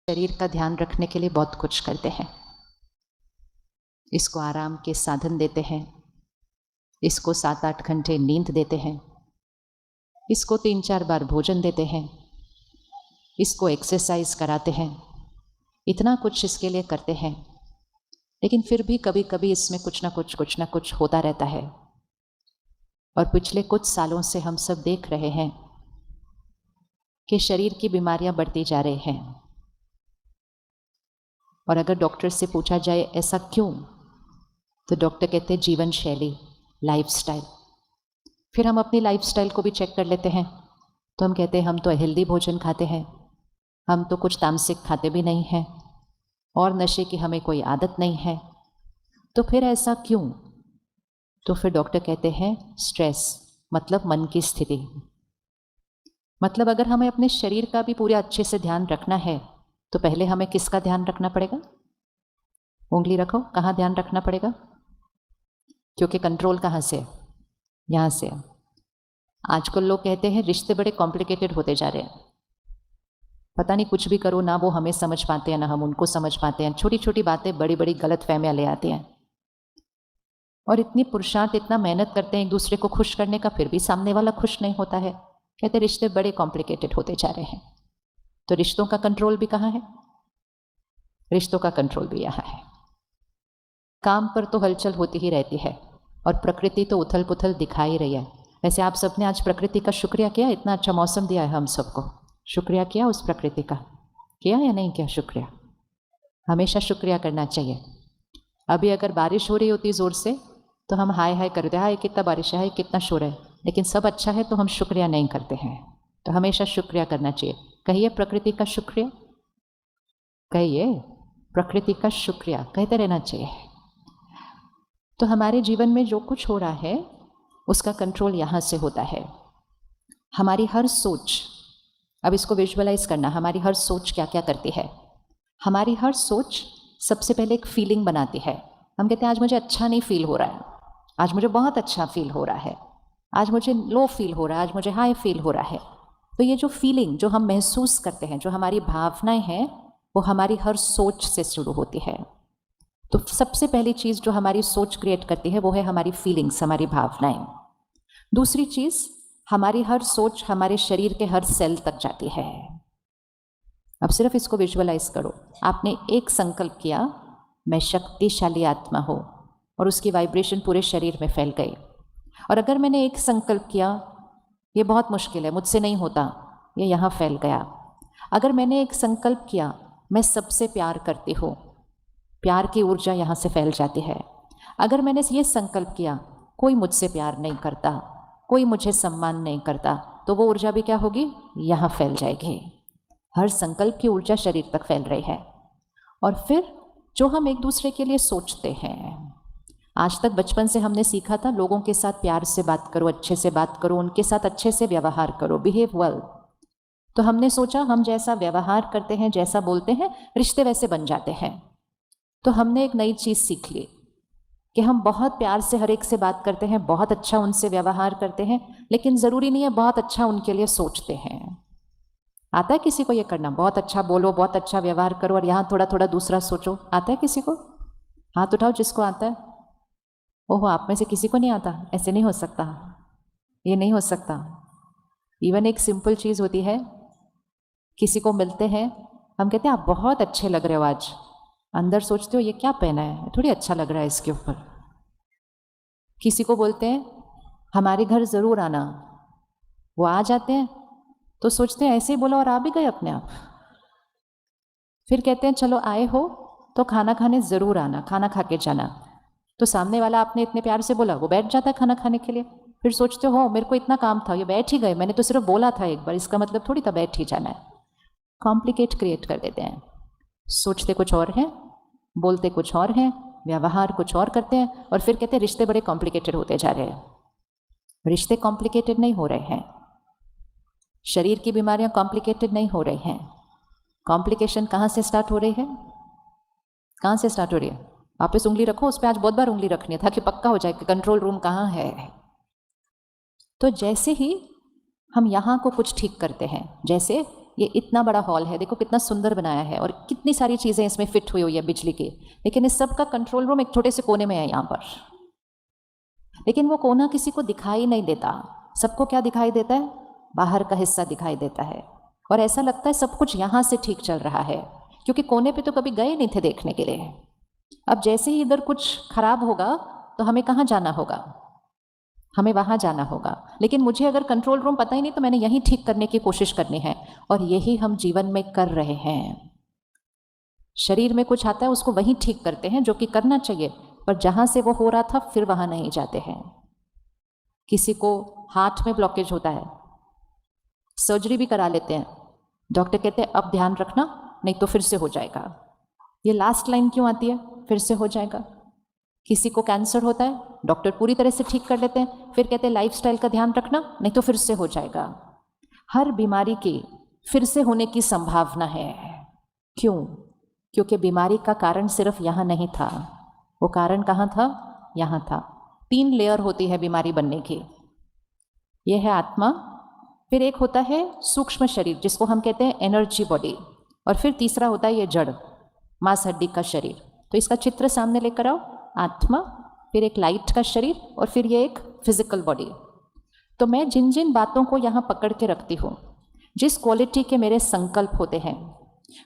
शरीर का ध्यान रखने के लिए बहुत कुछ करते हैं। इसको आराम के साधन देते हैं, इसको 7-8 घंटे नींद देते हैं, इसको 3-4 बार भोजन देते हैं, इसको एक्सरसाइज कराते हैं, इतना कुछ इसके लिए करते हैं। लेकिन फिर भी कभी कभी इसमें कुछ ना कुछ होता रहता है। और पिछले कुछ सालों से हम सब देख रहे हैं कि शरीर की बीमारियां बढ़ती जा रही हैं। और अगर डॉक्टर से पूछा जाए ऐसा क्यों, तो डॉक्टर कहते हैं जीवन शैली, लाइफस्टाइल। फिर हम अपनी लाइफस्टाइल को भी चेक कर लेते हैं, तो हम कहते हैं हम तो हेल्दी भोजन खाते हैं, हम तो कुछ तामसिक खाते भी नहीं हैं, और नशे की हमें कोई आदत नहीं है। तो फिर ऐसा क्यों? तो फिर डॉक्टर कहते हैं स्ट्रेस, मतलब मन की स्थिति। मतलब अगर हमें अपने शरीर का भी पूरा अच्छे से ध्यान रखना है, तो पहले हमें किसका ध्यान रखना पड़ेगा? उंगली रखो, कहाँ ध्यान रखना पड़ेगा? क्योंकि कंट्रोल कहाँ से है? यहाँ से। आजकल लोग कहते हैं रिश्ते बड़े कॉम्प्लिकेटेड होते जा रहे हैं। पता नहीं कुछ भी करो ना वो हमें समझ पाते हैं ना हम उनको समझ पाते हैं। छोटी छोटी बातें बड़ी बड़ी गलत फहमियाँ ले आती हैं। और इतनी पुरुषार्थ, इतना मेहनत करते हैं एक दूसरे को खुश करने का, फिर भी सामने वाला खुश नहीं होता है। कहते रिश्ते बड़े कॉम्प्लिकेटेड होते जा रहे हैं। तो रिश्तों का कंट्रोल भी कहाँ है? रिश्तों का कंट्रोल भी यहाँ है। काम पर तो हलचल होती ही रहती है और प्रकृति तो उथल पुथल दिखा ही रही है। वैसे आप सबने आज प्रकृति का शुक्रिया किया? इतना अच्छा मौसम दिया है हम सबको, शुक्रिया किया उस प्रकृति का? किया या नहीं किया शुक्रिया? हमेशा शुक्रिया करना चाहिए। अभी अगर बारिश हो रही होती ज़ोर से तो हम हाय हाय करते, हाय कितना बारिश है, हाय कितना शोर है। लेकिन सब अच्छा है तो हम शुक्रिया नहीं करते हैं। तो हमेशा शुक्रिया करना चाहिए। कहिए प्रकृति का शुक्रिया, कहिए प्रकृति का शुक्रिया, कहते रहना चाहिए। तो हमारे जीवन में जो कुछ हो रहा है उसका कंट्रोल यहाँ से होता है। हमारी हर सोच, अब इसको विजुअलाइज करना, हमारी हर सोच क्या क्या करती है। हमारी हर सोच सबसे पहले एक फीलिंग बनाती है। हम कहते हैं आज मुझे अच्छा नहीं फील हो रहा है, आज मुझे बहुत अच्छा फील हो रहा है, आज मुझे लो फील हो रहा है, आज मुझे हाई फील हो रहा है। तो ये जो फीलिंग, जो हम महसूस करते हैं, जो हमारी भावनाएं हैं, वो हमारी हर सोच से शुरू होती है। तो सबसे पहली चीज़ जो हमारी सोच क्रिएट करती है वो है हमारी फीलिंग्स, हमारी भावनाएं। दूसरी चीज़, हमारी हर सोच हमारे शरीर के हर सेल तक जाती है। अब सिर्फ इसको विजुअलाइज करो। आपने एक संकल्प किया, मैं शक्तिशाली आत्मा हूँ, और उसकी वाइब्रेशन पूरे शरीर में फैल गई। और अगर मैंने एक संकल्प किया, ये बहुत मुश्किल है, मुझसे नहीं होता, ये यहाँ फैल गया। अगर मैंने एक संकल्प किया, मैं सबसे प्यार करती हूँ, प्यार की ऊर्जा यहाँ से फैल जाती है। अगर मैंने ये संकल्प किया, कोई मुझसे प्यार नहीं करता, कोई मुझे सम्मान नहीं करता, तो वो ऊर्जा भी क्या होगी? यहाँ फैल जाएगी। हर संकल्प की ऊर्जा शरीर तक फैल रही है। और फिर जो हम एक दूसरे के लिए सोचते हैं, आज तक बचपन से हमने सीखा था लोगों के साथ प्यार से बात करो, अच्छे से बात करो, उनके साथ अच्छे से व्यवहार करो, बिहेव वेल। तो हमने सोचा हम जैसा व्यवहार करते हैं, जैसा बोलते हैं, रिश्ते वैसे बन जाते हैं। तो हमने एक नई चीज़ सीख ली कि हम बहुत प्यार से हर एक से बात करते हैं, बहुत अच्छा उनसे व्यवहार करते हैं, लेकिन ज़रूरी नहीं है बहुत अच्छा उनके लिए सोचते हैं। आता है किसी को ये करना? बहुत अच्छा बोलो, बहुत अच्छा व्यवहार करो, और यहाँ थोड़ा थोड़ा दूसरा सोचो। आता है किसी को? हाथ उठाओ जिसको आता है। ओहो, आप में से किसी को नहीं आता? ऐसे नहीं हो सकता, ये नहीं हो सकता। इवन एक सिंपल चीज़ होती है, किसी को मिलते हैं, हम कहते हैं आप बहुत अच्छे लग रहे हो आज, अंदर सोचते हो ये क्या पहना है, थोड़ी अच्छा लग रहा है इसके ऊपर। किसी को बोलते हैं हमारे घर ज़रूर आना, वो आ जाते हैं तो सोचते हैं ऐसे ही बोला और आ भी गए अपने आप। फिर कहते हैं चलो आए हो तो खाना खाने ज़रूर आना, खाना खा के जाना। तो सामने वाला आपने इतने प्यार से बोला, वो बैठ जाता है खाना खाने के लिए। फिर सोचते हो मेरे को इतना काम था, ये बैठ ही गए, मैंने तो सिर्फ बोला था एक बार, इसका मतलब थोड़ी था बैठ ही जाना है। कॉम्प्लिकेट क्रिएट कर देते हैं। सोचते कुछ और हैं, बोलते कुछ और हैं, व्यवहार कुछ और करते हैं, और फिर कहते हैं रिश्ते बड़े कॉम्प्लिकेटेड होते जा रहे हैं। रिश्ते कॉम्प्लिकेटेड नहीं हो रहे हैं, शरीर की बीमारियां कॉम्प्लिकेटेड नहीं हो रही हैं। कॉम्प्लिकेशन कहाँ से स्टार्ट हो रही है? कहाँ से स्टार्ट हो रही है? वापस उंगली रखो उस पर, आज बहुत बार उंगली रखनी है ताकि पक्का हो जाए कि कंट्रोल रूम कहाँ है। तो जैसे ही हम यहाँ को कुछ ठीक करते हैं, जैसे ये इतना बड़ा हॉल है, देखो कितना सुंदर बनाया है और कितनी सारी चीज़ें इसमें फिट हुई हुई है बिजली की, लेकिन इस सब का कंट्रोल रूम एक छोटे से कोने में है यहाँ पर। लेकिन वो कोना किसी को दिखाई नहीं देता। सबको क्या दिखाई देता है? बाहर का हिस्सा दिखाई देता है, और ऐसा लगता है सब कुछ यहाँ से ठीक चल रहा है, क्योंकि कोने पे तो कभी गए नहीं थे देखने के लिए। अब जैसे ही इधर कुछ खराब होगा तो हमें कहाँ जाना होगा? हमें वहाँ जाना होगा। लेकिन मुझे अगर कंट्रोल रूम पता ही नहीं तो मैंने यहीं ठीक करने की कोशिश करनी है, और यही हम जीवन में कर रहे हैं। शरीर में कुछ आता है उसको वहीं ठीक करते हैं, जो कि करना चाहिए, पर जहाँ से वो हो रहा था फिर वहाँ नहीं जाते हैं। किसी को हाथ में ब्लॉकेज होता है, सर्जरी भी करा लेते हैं, डॉक्टर कहते हैं अब ध्यान रखना नहीं तो फिर से हो जाएगा। ये लास्ट लाइन क्यों आती है? फिर से हो जाएगा। किसी को कैंसर होता है, डॉक्टर पूरी तरह से ठीक कर लेते हैं, फिर कहते हैं लाइफस्टाइल का ध्यान रखना नहीं तो फिर से हो जाएगा। हर बीमारी की फिर से होने की संभावना है। क्यों? क्योंकि बीमारी का कारण सिर्फ यहाँ नहीं था, वो कारण कहाँ था? यहाँ था। 3 लेयर होती है बीमारी बनने की। यह है आत्मा, फिर एक होता है सूक्ष्म शरीर जिसको हम कहते हैं एनर्जी बॉडी, और फिर तीसरा होता है ये जड़ मांस हड्डी का शरीर। तो इसका चित्र सामने लेकर आओ। आत्मा, फिर एक लाइट का शरीर, और फिर ये एक फिजिकल बॉडी। तो मैं जिन जिन बातों को यहाँ पकड़ के रखती हूँ, जिस क्वालिटी के मेरे संकल्प होते हैं,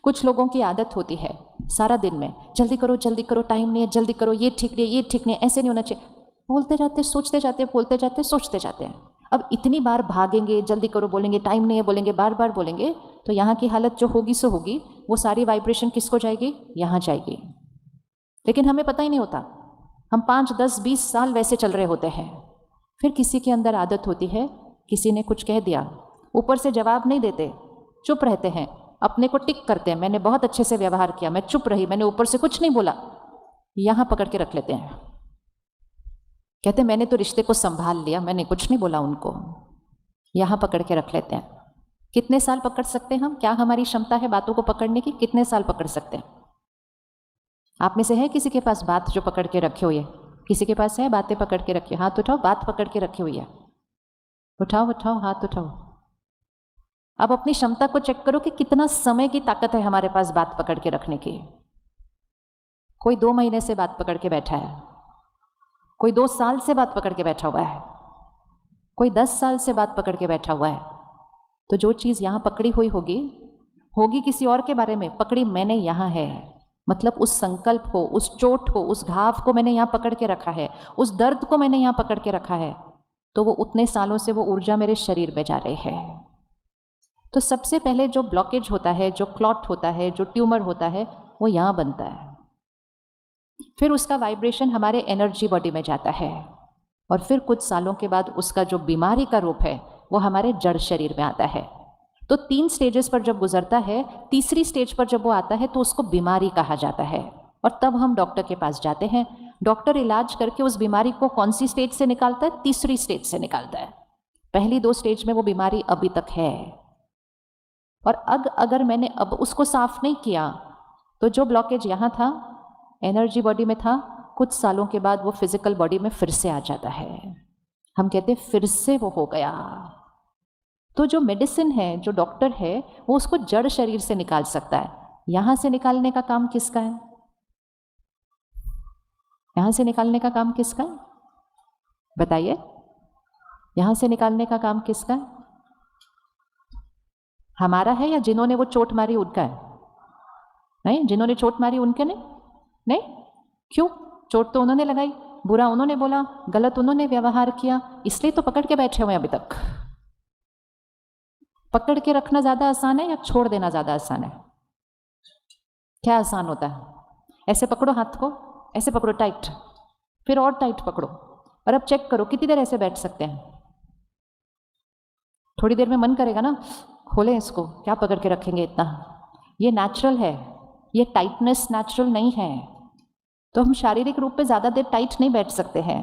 कुछ लोगों की आदत होती है सारा दिन में जल्दी करो, टाइम नहीं है, जल्दी करो, ये ठीक नहीं है, ये ठीक नहीं है, ऐसे नहीं होना चाहिए, बोलते जाते सोचते जाते, बोलते जाते सोचते जाते हैं। अब इतनी बार भागेंगे, जल्दी करो बोलेंगे, टाइम नहीं है बोलेंगे, बार बार बोलेंगे, तो यहाँ की हालत जो होगी सो होगी। वो सारी वाइब्रेशन किसको जाएगी? यहाँ जाएगी। लेकिन हमें पता ही नहीं होता, हम 5, 10, 20 साल वैसे चल रहे होते हैं। फिर किसी के अंदर आदत होती है, किसी ने कुछ कह दिया, ऊपर से जवाब नहीं देते, चुप रहते हैं, अपने को टिक करते हैं, मैंने बहुत अच्छे से व्यवहार किया, मैं चुप रही, मैंने ऊपर से कुछ नहीं बोला, यहाँ पकड़ के रख लेते हैं। कहते मैंने तो रिश्ते को संभाल लिया, मैंने कुछ नहीं बोला उनको, यहाँ पकड़ के रख लेते हैं। कितने साल पकड़ सकते हैं हम? क्या हमारी क्षमता है बातों को पकड़ने की? कितने साल पकड़ सकते हैं? आप में से है किसी के पास बात जो पकड़ के रखे हुई है? किसी के पास है बातें पकड़ के रखी? हाथ उठाओ, बात पकड़ के रखी हुई है। उठाओ उठाओ, हाथ उठाओ। अब अपनी क्षमता को चेक करो कि कितना समय की ताकत है हमारे पास बात पकड़ के रखने की। कोई 2 महीने से बात पकड़ के बैठा है, कोई 2 साल से बात पकड़ के बैठा हुआ है, कोई 10 साल से बात पकड़ के बैठा हुआ है। तो जो चीज़ यहाँ पकड़ी हुई होगी किसी और के बारे में, पकड़ी मैंने यहाँ है। मतलब उस संकल्प को, उस चोट को, उस घाव को मैंने यहाँ पकड़ के रखा है, उस दर्द को मैंने यहाँ पकड़ के रखा है। तो वो उतने सालों से वो ऊर्जा मेरे शरीर में जा रही है। तो सबसे पहले जो ब्लॉकेज होता है, जो क्लॉट होता है, जो ट्यूमर होता है, वो यहाँ बनता है। फिर उसका वाइब्रेशन हमारे एनर्जी बॉडी में जाता है, और फिर कुछ सालों के बाद उसका जो बीमारी का रूप है वो हमारे जड़ शरीर में आता है। तो 3 स्टेजेस पर जब गुजरता है, तीसरी स्टेज पर जब वो आता है तो उसको बीमारी कहा जाता है, और तब हम डॉक्टर के पास जाते हैं। डॉक्टर इलाज करके उस बीमारी को कौन सी स्टेज से निकालता है? तीसरी स्टेज से निकालता है। पहली 2 स्टेज में वो बीमारी अभी तक है, और अगर मैंने अब उसको साफ नहीं किया तो जो ब्लॉकेज यहाँ था एनर्जी बॉडी में था, कुछ सालों के बाद वो फिजिकल बॉडी में फिर से आ जाता है। हम कहते हैं फिर से वो हो गया। तो जो मेडिसिन है, जो डॉक्टर है, वो उसको जड़ शरीर से निकाल सकता है। यहाँ से निकालने का काम किसका है? यहाँ से निकालने का काम किसका है? बताइए, यहाँ से निकालने का काम किसका है? हमारा है या जिन्होंने वो चोट मारी उनका है? नहीं, जिन्होंने चोट मारी उनके नहीं। क्यों? चोट तो उन्होंने लगाई, बुरा उन्होंने बोला, गलत उन्होंने व्यवहार किया, इसलिए तो पकड़ के बैठे हुए अभी तक। पकड़ के रखना ज्यादा आसान है या छोड़ देना ज्यादा आसान है? क्या आसान होता है? ऐसे पकड़ो हाथ को, ऐसे पकड़ो टाइट, फिर और टाइट पकड़ो, और अब चेक करो कितनी देर ऐसे बैठ सकते हैं। थोड़ी देर में मन करेगा ना, खोलें इसको, क्या पकड़ के रखेंगे इतना? ये नेचुरल है, ये टाइटनेस नेचुरल नहीं है। तो हम शारीरिक रूप पे ज़्यादा देर टाइट नहीं बैठ सकते हैं,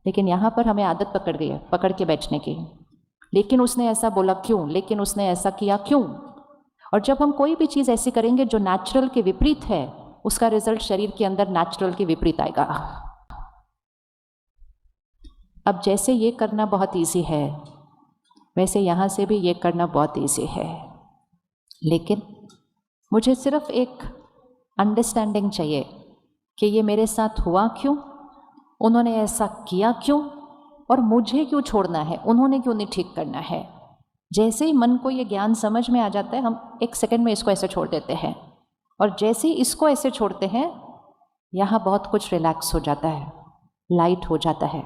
लेकिन यहाँ पर हमें आदत पकड़ गई है पकड़ के बैठने की। लेकिन उसने ऐसा बोला क्यों? लेकिन उसने ऐसा किया क्यों? और जब हम कोई भी चीज़ ऐसी करेंगे जो नेचुरल के विपरीत है, उसका रिजल्ट शरीर के अंदर नेचुरल के विपरीत आएगा। अब जैसे ये करना बहुत ईजी है, वैसे यहाँ से भी ये करना बहुत ईजी है। लेकिन मुझे सिर्फ एक अंडरस्टैंडिंग चाहिए कि ये मेरे साथ हुआ क्यों, उन्होंने ऐसा किया क्यों, और मुझे क्यों छोड़ना है, उन्होंने क्यों नहीं ठीक करना है। जैसे ही मन को ये ज्ञान समझ में आ जाता है, हम एक सेकंड में इसको ऐसे छोड़ देते हैं, और जैसे ही इसको ऐसे छोड़ते हैं, यहाँ बहुत कुछ रिलैक्स हो जाता है, लाइट हो जाता है।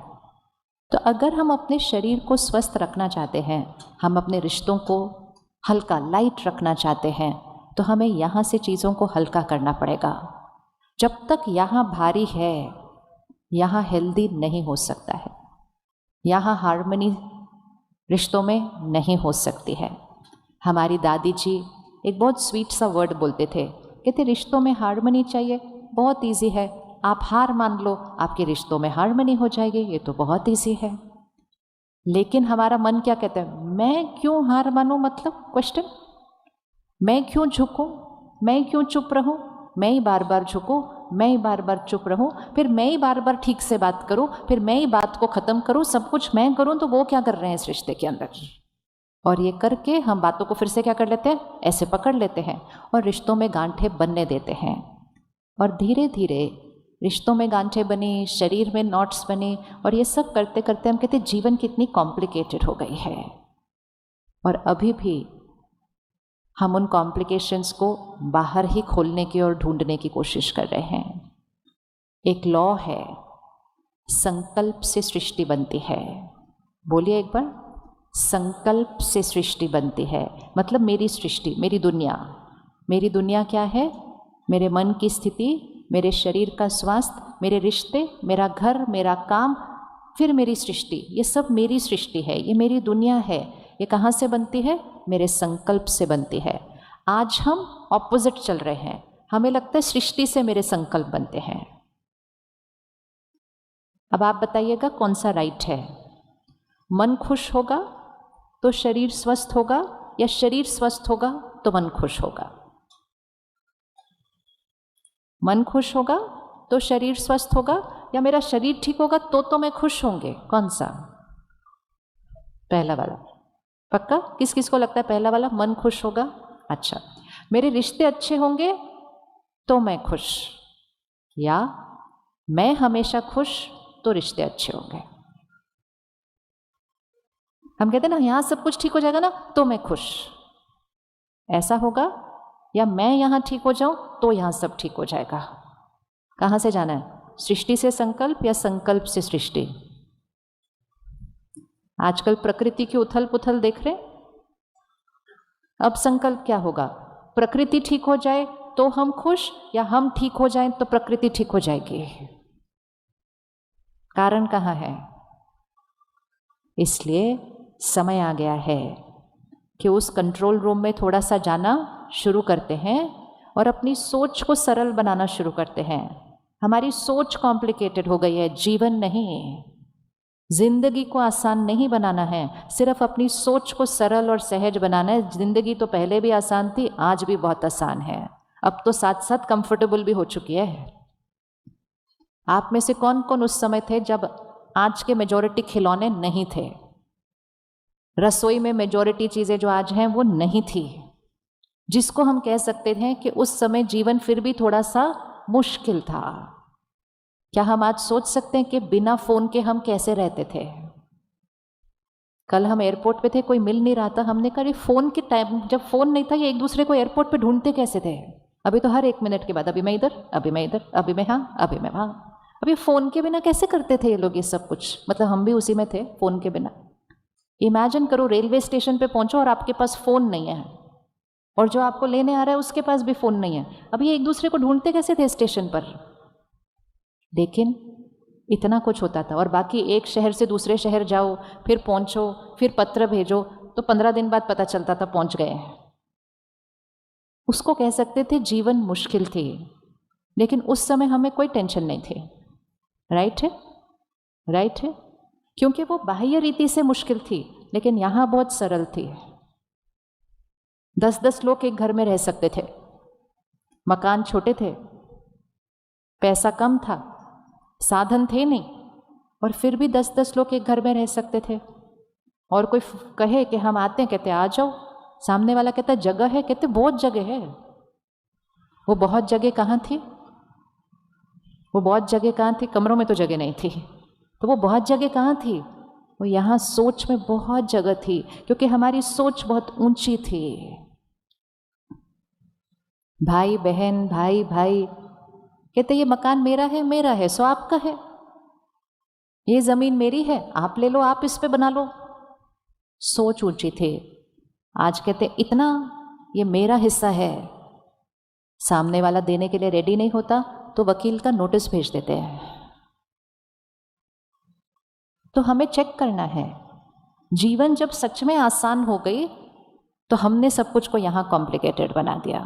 तो अगर हम अपने शरीर को स्वस्थ रखना चाहते हैं, हम अपने रिश्तों को हल्का लाइट रखना चाहते हैं, तो हमें यहाँ से चीज़ों को हल्का करना पड़ेगा। जब तक यहाँ भारी है, यहाँ हेल्दी नहीं हो सकता है, यहाँ हार्मनी रिश्तों में नहीं हो सकती है। हमारी दादी जी एक बहुत स्वीट सा वर्ड बोलते थे, कहते रिश्तों में हार्मनी चाहिए, बहुत इजी है, आप हार मान लो, आपके रिश्तों में हार्मनी हो जाएगी, ये तो बहुत इजी है। लेकिन हमारा मन क्या कहता है, मैं क्यों हार मानूं, मतलब क्वेश्चन, मैं क्यों झुकूं, मैं क्यों चुप रहूं, मैं ही बार बार झुकूं, मैं ही बार बार चुप रहूं, फिर मैं ही बार बार ठीक से बात करूं, फिर मैं ही बात को ख़त्म करूं, सब कुछ मैं करूं, तो वो क्या कर रहे हैं इस रिश्ते के अंदर। और ये करके हम बातों को फिर से क्या कर लेते हैं, ऐसे पकड़ लेते हैं और रिश्तों में गांठें बनने देते हैं। और धीरे धीरे रिश्तों में गांठें बनी, शरीर में नॉट्स बने, और ये सब करते करते हम कहते जीवन कितनी कॉम्प्लिकेटेड हो गई है। और अभी भी हम उन कॉम्प्लिकेशंस को बाहर ही खोलने की और ढूंढने की कोशिश कर रहे हैं। एक लॉ है, संकल्प से सृष्टि बनती है। बोलिए एक बार, संकल्प से सृष्टि बनती है। मतलब मेरी सृष्टि, मेरी दुनिया, मेरी दुनिया क्या है, मेरे मन की स्थिति, मेरे शरीर का स्वास्थ्य, मेरे रिश्ते, मेरा घर, मेरा काम, फिर मेरी सृष्टि, ये सब मेरी सृष्टि है, ये मेरी दुनिया है। ये कहाँ से बनती है, मेरे संकल्प से बनती है। आज हम ऑपोजिट चल रहे हैं, हमें लगता है सृष्टि से मेरे संकल्प बनते हैं। अब आप बताइएगा कौन सा राइट है, मन खुश होगा तो शरीर स्वस्थ होगा, या शरीर स्वस्थ होगा तो मन खुश होगा? मन खुश होगा तो शरीर स्वस्थ होगा, या मेरा शरीर ठीक होगा तो मैं खुश होंगे? कौन सा? पहला वाला। पक्का? किस किस को लगता है पहला वाला, मन खुश होगा? अच्छा, मेरे रिश्ते अच्छे होंगे तो मैं खुश, या मैं हमेशा खुश तो रिश्ते अच्छे होंगे? हम कहते हैं ना, यहां सब कुछ ठीक हो जाएगा ना तो मैं खुश, ऐसा होगा? या मैं यहां ठीक हो जाऊं तो यहां सब ठीक हो जाएगा? कहां से जाना है, सृष्टि से संकल्प या संकल्प से सृष्टि? आजकल प्रकृति की उथल पुथल देख रहे। अब संकल्प क्या होगा, प्रकृति ठीक हो जाए तो हम खुश, या हम ठीक हो जाएं तो प्रकृति ठीक हो जाएगी? कारण कहाँ है? इसलिए समय आ गया है कि उस कंट्रोल रूम में थोड़ा सा जाना शुरू करते हैं और अपनी सोच को सरल बनाना शुरू करते हैं। हमारी सोच कॉम्प्लिकेटेड हो गई है, जीवन नहीं। जिंदगी को आसान नहीं बनाना है, सिर्फ अपनी सोच को सरल और सहज बनाना है। जिंदगी तो पहले भी आसान थी, आज भी बहुत आसान है, अब तो साथ साथ कंफर्टेबल भी हो चुकी है। आप में से कौन कौन उस समय थे जब आज के मेजॉरिटी खिलौने नहीं थे, रसोई में मेजॉरिटी चीज़ें जो आज हैं वो नहीं थी, जिसको हम कह सकते हैं कि उस समय जीवन फिर भी थोड़ा सा मुश्किल था? क्या हम आज सोच सकते हैं कि बिना फ़ोन के हम कैसे रहते थे? कल हम एयरपोर्ट पे थे, कोई मिल नहीं रहा था, हमने कहा फ़ोन के टाइम, जब फ़ोन नहीं था, ये एक दूसरे को एयरपोर्ट पे ढूंढते कैसे थे? अभी तो हर 1 मिनट के बाद अभी मैं इधर, अभी मैं इधर, अभी मैं हाँ, अभी मैं वहाँ। अभी फ़ोन के बिना कैसे करते थे ये लोग ये सब कुछ? मतलब हम भी उसी में थे, फ़ोन के बिना। इमेजिन करो, रेलवे स्टेशन पे पहुंचो और आपके पास फ़ोन नहीं है, और जो आपको लेने आ रहा है उसके पास भी फ़ोन नहीं है। अब ये एक दूसरे को ढूंढते कैसे थे स्टेशन पर? लेकिन इतना कुछ होता था। और बाकी एक शहर से दूसरे शहर जाओ, फिर पहुंचो, फिर पत्र भेजो, तो 15 दिन बाद पता चलता था पहुंच गए हैं। उसको कह सकते थे जीवन मुश्किल थी, लेकिन उस समय हमें कोई टेंशन नहीं थी। राइट है, राइट है, क्योंकि वो बाह्य रीति से मुश्किल थी, लेकिन यहाँ बहुत सरल थी। 10-10 लोग एक घर में रह सकते थे, मकान छोटे थे, पैसा कम था, साधन थे नहीं, और फिर भी 10-10 लोग एक घर में रह सकते थे। और कोई कहे कि हम आते हैं, कहते आ जाओ, सामने वाला कहता जगह है, कहते बहुत जगह है। वो बहुत जगह कहाँ थी? वो बहुत जगह कहाँ थी? कमरों में तो जगह नहीं थी। तो वो बहुत जगह कहाँ थी? वो यहाँ सोच में बहुत जगह थी, क्योंकि हमारी सोच बहुत ऊंची थी। भाई बहन, भाई भाई कहते ये मकान मेरा है, सो आपका है। ये जमीन मेरी है, आप ले लो, आप इस पे बना लो। सोच ऊंची थी। आज कहते इतना ये मेरा हिस्सा है, सामने वाला देने के लिए रेडी नहीं होता तो वकील का नोटिस भेज देते हैं। तो हमें चेक करना है। जीवन जब सच में आसान हो गई तो हमने सब कुछ को यहां कॉम्प्लिकेटेड बना दिया।